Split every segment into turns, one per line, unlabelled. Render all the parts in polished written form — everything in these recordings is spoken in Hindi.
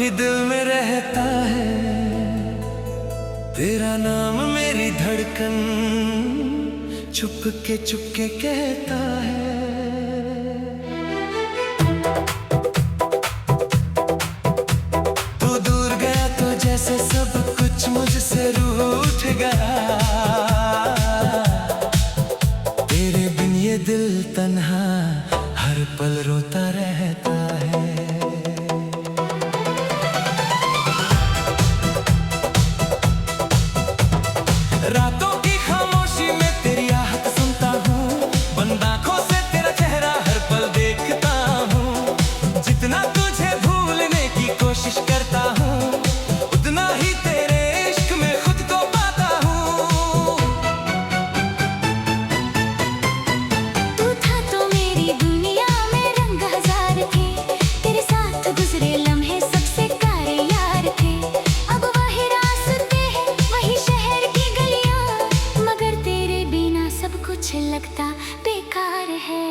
भी दिल में रहता है तेरा नाम, मेरी धड़कन चुपके कहता है। तू दूर गया तो जैसे सब कुछ मुझसे रूठ गया, तेरे बिन ये दिल तन्हा हर पल रोता रहता है। रातों की खामोशी में तेरी आहट सुनता हूँ, बंद आँखों से तेरा चेहरा हर पल देखता हूँ। जितना तुझे भूलने की कोशिश करता हूँ, उतना ही तेरे इश्क में खुद को पाता हूँ।
तू था तो मेरी दुनिया में रंग हजार थे, तेरे साथ गुजरे लम्हे सबसे प्यारे यार थे। अब वही रास्ते हैं, वही शहर की गलियां, मगर तेरे बिना सब कुछ लगता बेकार है।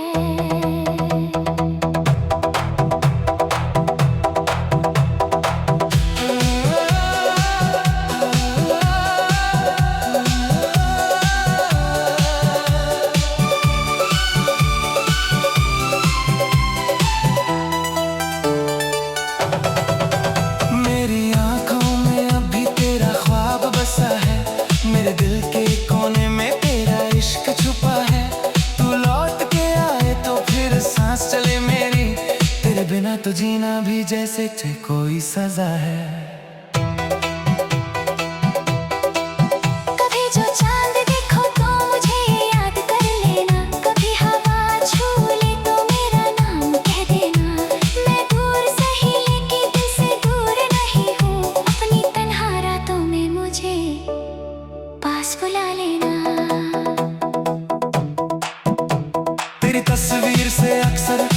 मेरी आंखों में अभी तेरा ख्वाब बसा है, मेरे दिल के कोने में तेरा इश्क छुपा है। तू लौट के आए तो फिर सांस चले मेरी, तेरे बिना तो जीना भी जैसे कोई सजा है।
कभी जो चांद देखो तो मुझे याद कर लेना, कभी हवा छू ले तो मेरा नाम कह देना। मैं दूर सही लेकिन दिल से दूर नहीं हूँ, अपनी तन्हा रातों में मुझे पास बुला लेना।
तेरी तस्वीर से अक्सर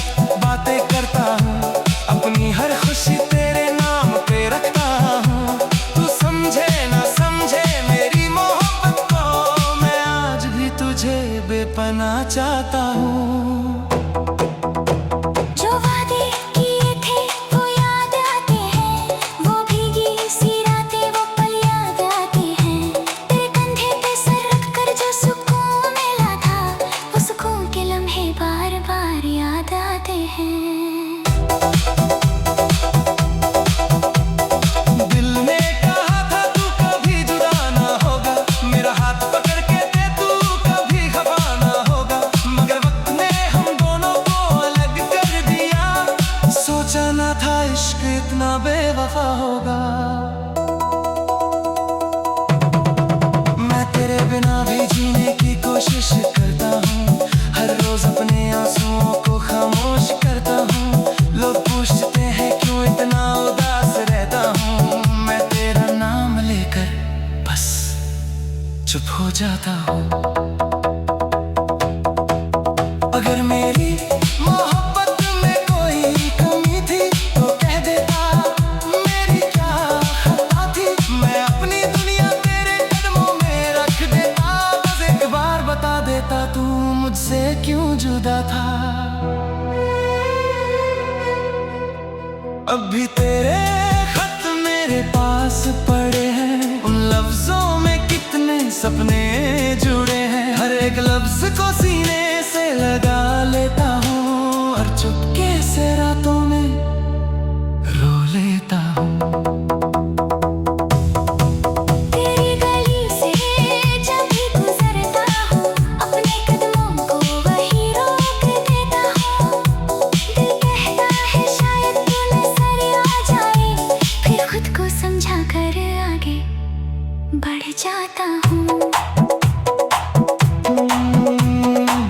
बातें करता हूँ, अपनी हर खुशी तेरे नाम पे रखता हूँ। तू समझे ना समझे मेरी मोहब्बत को, मैं आज भी तुझे बेपनाह चाहता हूँ।
जो वादे किए थे वो याद आते हैं, वो भीगी सी रातें वो पल याद आते हैं। तेरे कंधे पे सर रख कर जो सुकून मिला था, वो सुकून के लम्हे बार बार याद आते हैं।
दिल ने कहा था तू कभी जुदा ना होगा, मेरा हाथ पकड़ के दे तू कभी खफा ना होगा, मगर वक्त ने हम दोनों को अलग कर दिया। सोचा ना था इश्क इतना बेवफा होगा। मैं तेरे बिना भी जीने की कोशिश करता हूँ, हर रोज अपने आंसुओं को खामोश करता हूँ। लोग पूछते हैं क्यों इतना उदास रहता हूँ, मैं तेरा नाम लेकर बस चुप हो जाता हूँ। अगर मेरी मोहब्बत में कोई कमी थी तो कह देता, मेरी क्या खता थी, मैं अपनी दुनिया तेरे कदमों में रख देता। बस एक बार बता देता तू मुझसे क्यों जुदा था। अब भी तेरे खत मेरे पास पड़े हैं, उन लफ्जों में कितने सपने जुड़े हैं। हर एक लफ्ज को सीने से लगा लेता हूँ, और चुपके से रातों में रो लेता हूँ।
तेरी गली से जब भी गुजरता हूँ, अपने कदमों को वही रोक देता हूँ। दिल कहता है शायद तू नजर आ जाए, फिर खुद को समझा कर आगे बढ़ जाता हूँ।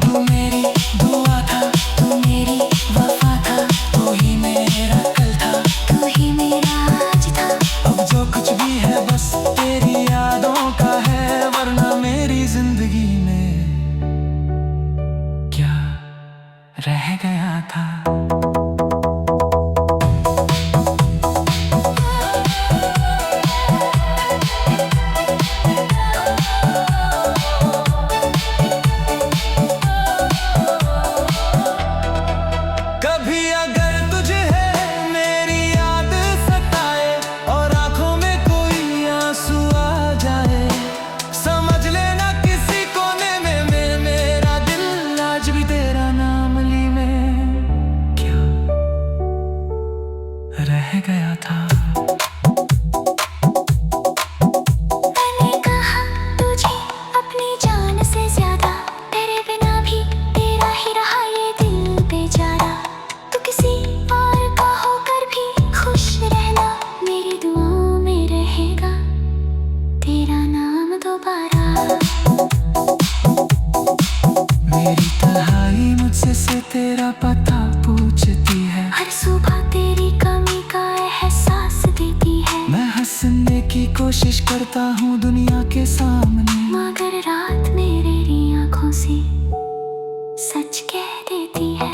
तू मेरी दुआ था, तू मेरी वफा था, तू ही मेरा कल था,
तू ही मेरा आज था।
अब जो कुछ भी है बस तेरी यादों का है, वरना मेरी जिंदगी में क्या रह गया था। की कोशिश करता हूँ दुनिया के सामने,
मगर रात मेरी आंखों से सच कह देती है।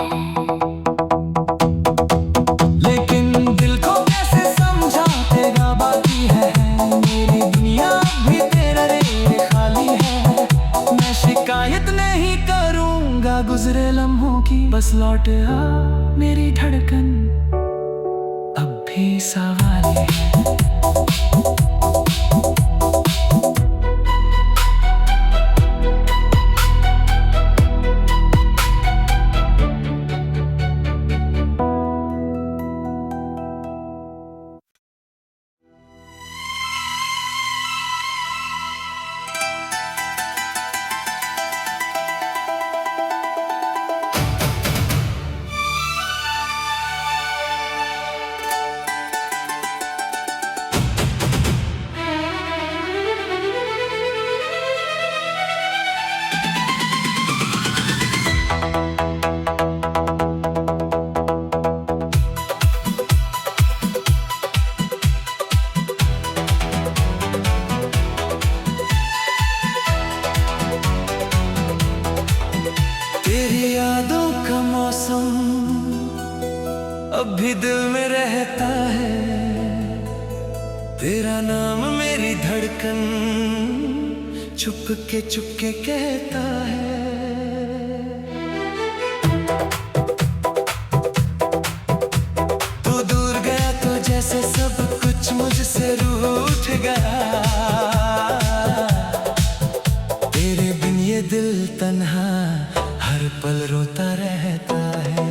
लेकिन दिल को कैसे समझातेगा बाकी है, मेरी दुनिया भी तेरा रे खाली है। मैं शिकायत नहीं करूँगा गुजरे लम्हों की, बस लौट आ मेरी धड़कन अब भी सवाल है। तेरी यादों का मौसम अब भी दिल में रहता है, तेरा नाम मेरी धड़कन चुपके कहता है। तू दूर गया तो जैसे सब कुछ मुझसे रूठ गया, तेरे बिन ये दिल तन्हा हर पल रोता रहता है।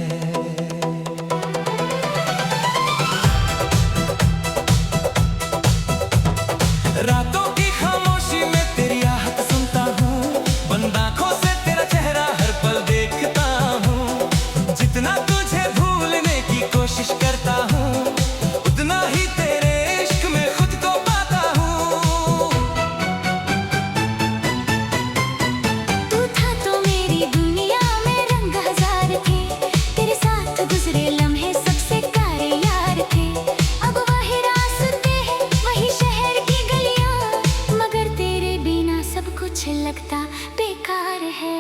रातों की खामोशी में तेरी आहट सुनता हूँ, बंद आँखों से तेरा चेहरा हर पल देखता हूँ। जितना तुझे भूलने की कोशिश करता हूँ, उतना ही तेरे इश्क में खुद को पाता हूँ।
तू था तो मेरी दुनिया में रंग हजार थे, तेरे साथ गुजरे लम्हे सबसे प्यारे यार थे। अब वही रास्ते हैं, वही शहर की गलियां, मगर तेरे बिना सब कुछ लगता बेकार है।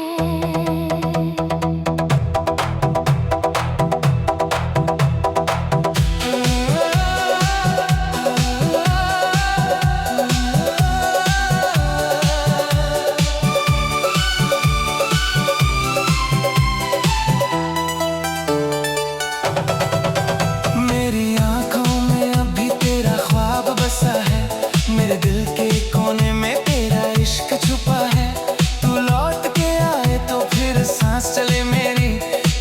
मेरी आंखों में अभी तेरा ख्वाब बसा है, मेरे दिल के कोने में तेरा इश्क छुपा है। तू लौट के आए तो फिर सांस चले मेरी,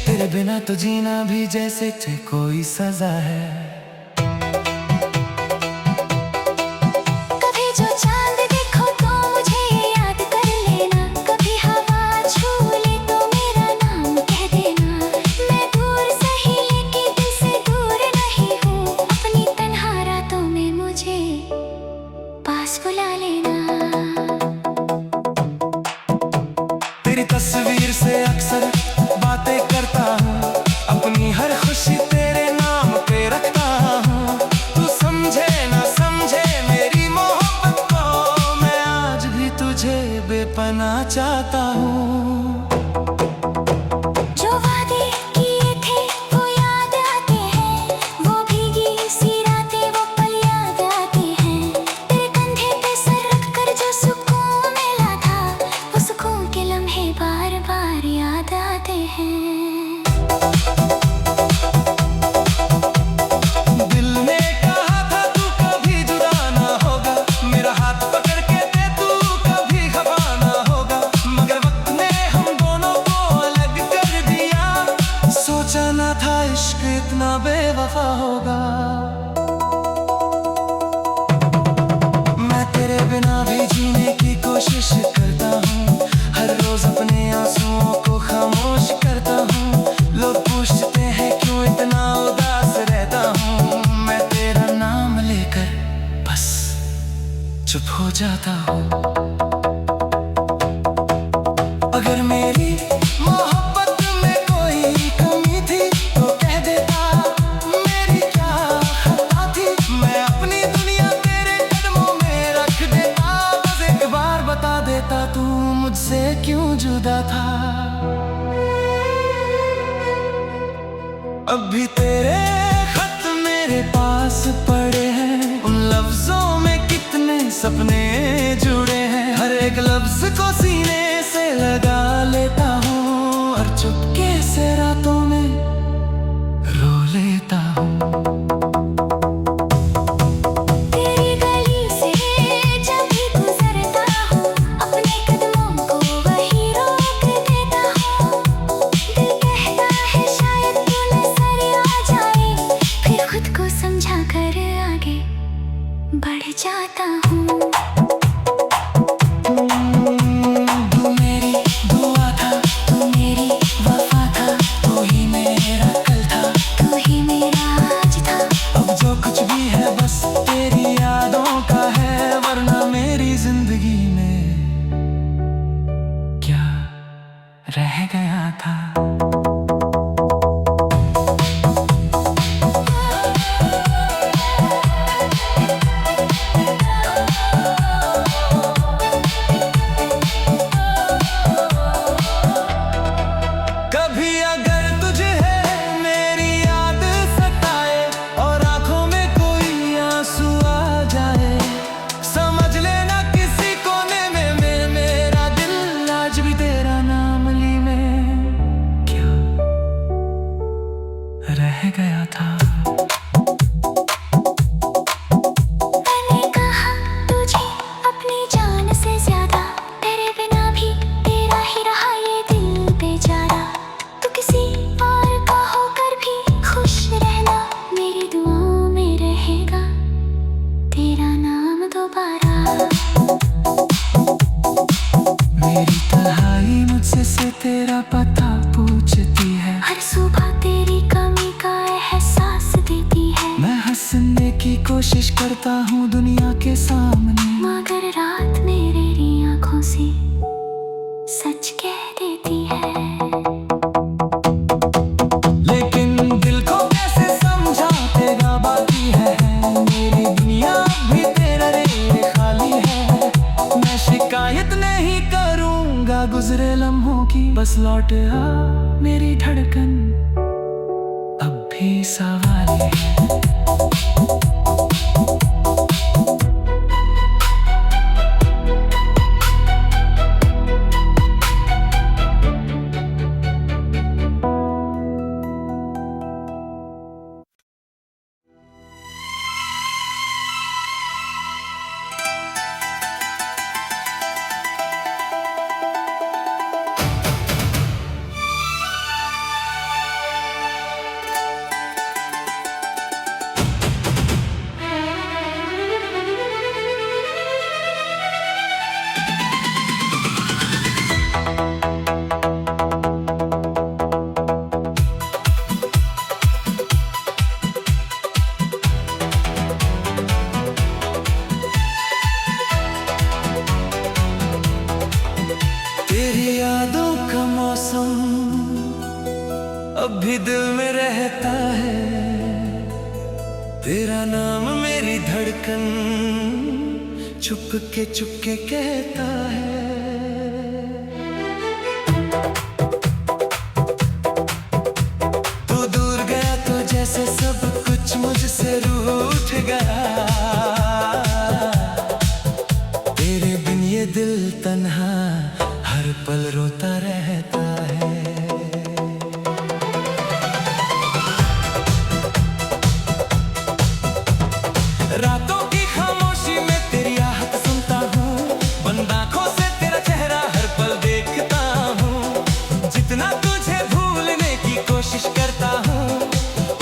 तेरे बिना तो जीना भी जैसे कोई सजा है।
कभी जो चांद देखो तो मुझे याद कर लेना, कभी हवा छू ले तो मेरा नाम कह देना। मैं दूर सही लेकिन दिल से दूर नहीं हूँ, अपनी तन्हा रातों में मुझे पास बुला लेना।
तेरी तस्वीर से अक्सर बातें करता हूँ, अपनी हर खुशी तेरे नाम पे रखता हूँ। तू समझे ना समझे मेरी मोहब्बत को, मैं आज भी तुझे बेपनाह चाहता हूँ।
जो वादे किए थे वो याद आते हैं, वो भीगी सी रातें वो पल याद आते हैं। तेरे कंधे पे सर रख कर जो सुकून मिला था, वो सुकून के लम्हे बार बार याद आते हैं।
दिल ने कहा था तू कभी जुदा ना होगा, मेरा हाथ पकड़ के दे तू कभी खफा ना होगा, मगर वक्त ने हम दोनों को अलग कर दिया। सोचा ना था इश्क इतना बेवफा होगा। मैं तेरे बिना भी जीने की कोशिश करता हूँ, हर रोज अपने आंसुओं को खामोश करता हूँ। लोग पूछते हैं क्यों इतना उदास रहता हूँ, मैं तेरा नाम लेकर बस चुप हो जाता हूँ। अगर मेरी मोहब्बत में कोई कमी थी तो कह देता, मेरी क्या खता थी। मैं अपनी दुनिया तेरे कदमों में तू मुझसे क्यों जुदा था। अब भी तेरे खत मेरे पास पड़े हैं, उन लफ्जों में कितने सपने जुड़े हैं। हर एक लफ्ज को सीने से लगा लेता हूँ और चुपके से रातों में रो लेता हूँ।
तेरी गली से जब भी गुजरता हूँ, अपने कदमों को वही रोक देता हूँ। दिल कहता है शायद तू नजर आ जाए, फिर खुद को समझा कर आगे बढ़ जाता हूँ।
तू मेरी दुआ था, तू मेरी वफा था, तू ही मेरा कल था,
तू ही मेरा आज था।
अब जो कुछ भी है बस तेरी यादों का है, वरना मेरी जिंदगी में क्या रह गया था। कभी अगर तुझे मेरी याद सताए और आंखों में कोई आंसू आ जाए, समझ लेना किसी कोने में मेरा दिल आज भी तेरा नाम ली में क्या रह गया था।
मैंने कहा तुझे अपनी जान से ज्यादा, तेरे बिना भी तेरा ही रहा ये दिल बेचारा। तू किसी और का होकर भी खुश रहना, मेरी दुआओं में रहेगा तेरा नाम दोबारा।
मेरी तन्हाई मुझसे से तेरा पता पूछती है,
हर सुबह तेरी कमी का एहसास देती है।
मैं हंसने की कोशिश करता हूँ दुनिया के सामने,
मगर रात मेरी आंखों से सच कह देती है।
लेकिन दिल को कैसे समझातेगा बाकी है, मेरी दुनिया भी तेरा रे खाली है। मैं शिकायत नहीं करूँगा गुजरे लम्हों की, बस लौट आ मेरी धड़कन अब भी सवाल है। तेरी यादों का मौसम अब भी दिल में रहता है, तेरा नाम मेरी धड़कन चुपके कहता है। तू दूर गया तो जैसे सब कुछ मुझसे रूठ गया, तेरे बिन ये दिल तन्हा हर पल रोता रहता है। रातों की खामोशी में तेरी आहट सुनता हूँ, बंद आँखों से तेरा चेहरा हर पल देखता हूँ। जितना तुझे भूलने की कोशिश करता हूँ,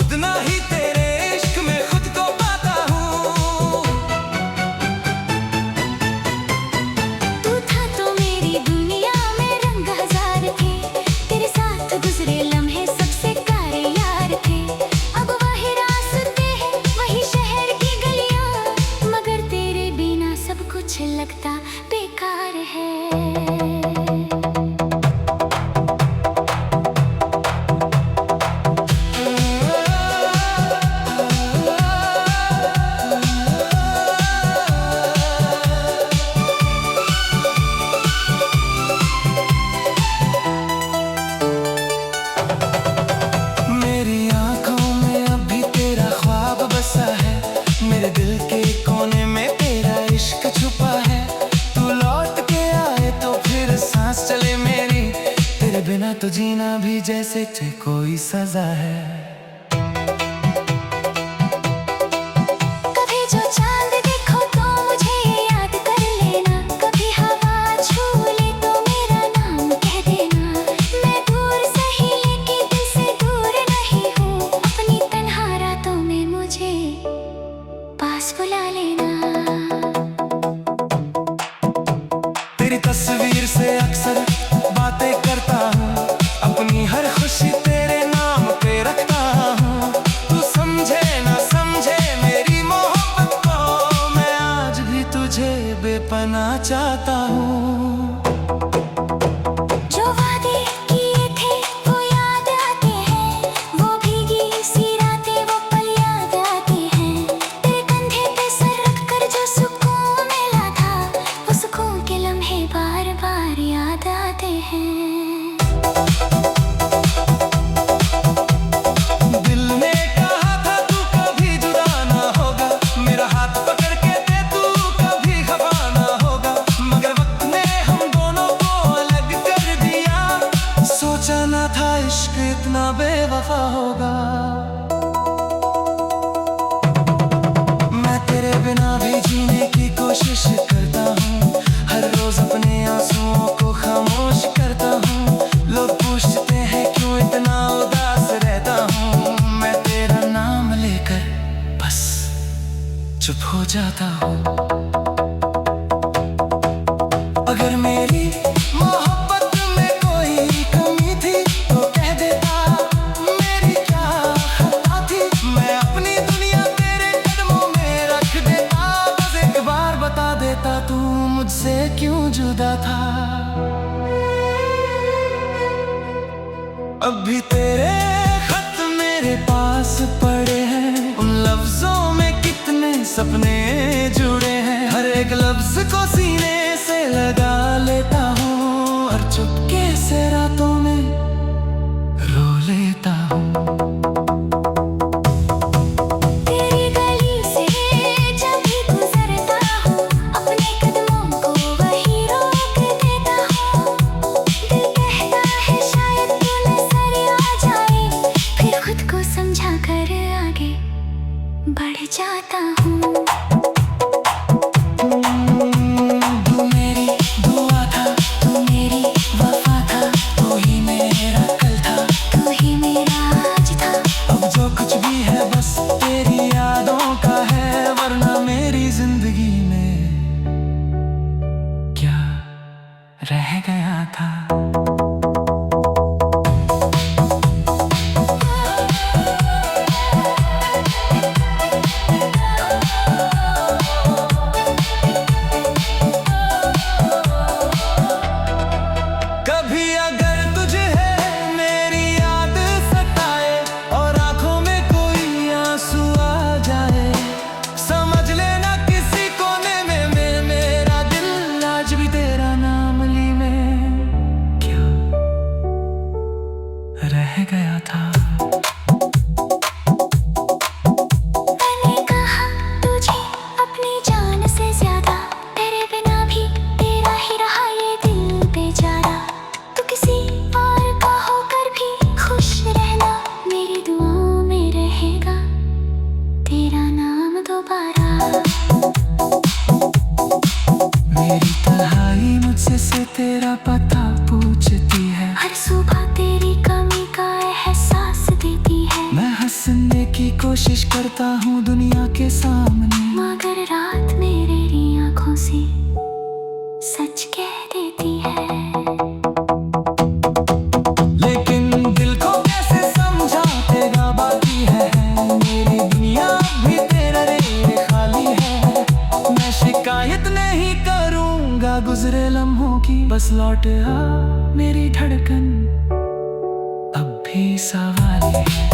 उतना ही तेरे इश्क में खुद को पाता हूँ।
तू था तो मेरी दुनिया में रंग हजार थे, तेरे साथ गुजरे लम्हे सबसे प्यारे यार थे। अब वही रास्ते हैं, वही शहर की गलियां, मगर तेरे बिना सब कुछ लगता बेकार है।
तो जीना भी जैसे कोई सजा है।
कभी जो चांद देखो तो मुझे याद कर लेना, कभी हवा छू ले तो मेरा नाम कह देना। मैं दूर सही लेकिन दिल से दूर नहीं हूँ, अपनी तन्हा रातों में मुझे पास बुला लेना।
तेरी तस्वीर से अक्सर बातें करता हूँ, अपनी हर खुशी तेरे नाम पे रखता हूँ। तू समझे ना समझे मेरी मोहब्बत को, मैं आज भी तुझे बेपनाह चाहता हूँ।
जो वादे किए थे वो याद आते हैं, वो भीगी सी रातें वो पल याद आते हैं। तेरे कंधे पे सर रख कर जो सुकून मिला था, वो सुकून के लम्हे बार बार याद आते हैं।
दिल ने कहा था तू कभी जुदा ना होगा, मेरा हाथ पकड़ के दे तू कभी खफा ना होगा। मगर वक्त ने हम दोनों को अलग कर दिया, सोचा ना था इश्क इतना बेवफा होगा। मैं तेरे बिना भी जीने की कोशिश करता हूँ, हर रोज अपने आंसुओं को खामोश करता हूँ। लोग पूछते हैं क्यों इतना उदास रहता हूँ, मैं तेरा नाम लेकर बस चुप हो जाता हूँ। अगर मेरी मोहब्बत में कोई कमी थी तो कह देता, मेरी क्या खता थी, मैं अपनी दुनिया तेरे कदमों में रख देता। बस एक बार बता देता तू मुझसे क्यों जुदा था। अब भी तेरे खत मेरे पास पड़े हैं, उन लफ्जों में कितने सपने जुड़े हैं। हर एक लफ्ज को सीने से लगा लेता हूँ और चुपके से रातों में रो लेता हूँ।
तेरी गली से जब भी गुजरता हूँ, अपने कदमों को वही रोक देता हूँ। दिल कहता है शायद तू नजर आ जाए, फिर खुद को समझा कर आगे बढ़ जाता हूँ।
तू मेरी दुआ था, तू मेरी वफा था, तू ही मेरा कल था,
तू ही मेरा आज था।
अब जो कुछ भी है बस तेरी यादों का है, वरना मेरी जिंदगी में क्या रह गया था। कभी अगर तुझे मेरी याद सताए और आंखों में कोई आंसू आ जाए, समझ लेना किसी कोने में मेरा दिल आज भी तेरा नाम ली में क्या रह गया था।
मैंने कहा तुझे अपनी जान से ज्यादा, तेरे बिना भी तेरा ही रहा ये दिल बेचारा। तू किसी और का होकर भी खुश रहना, मेरी दुआओं में रहेगा तेरा नाम दोबारा।
मेरी तन्हाई मुझसे से तेरा पता पूछती है,
हर सुबह तेरी कमी का एहसास देती है।
मैं हंसने की कोशिश करता हूँ दुनिया के सामने,
मगर रात मेरी आंखों से सच कह देती है।
लेकिन दिल को कैसे समझातेगा बाकी है, मेरी दुनिया भी तेरा रे खाली है। मैं शिकायत नहीं करूँगा गुजरे लम्हों की, बस लौट आ मेरी धड़कन अब भी सवाल है।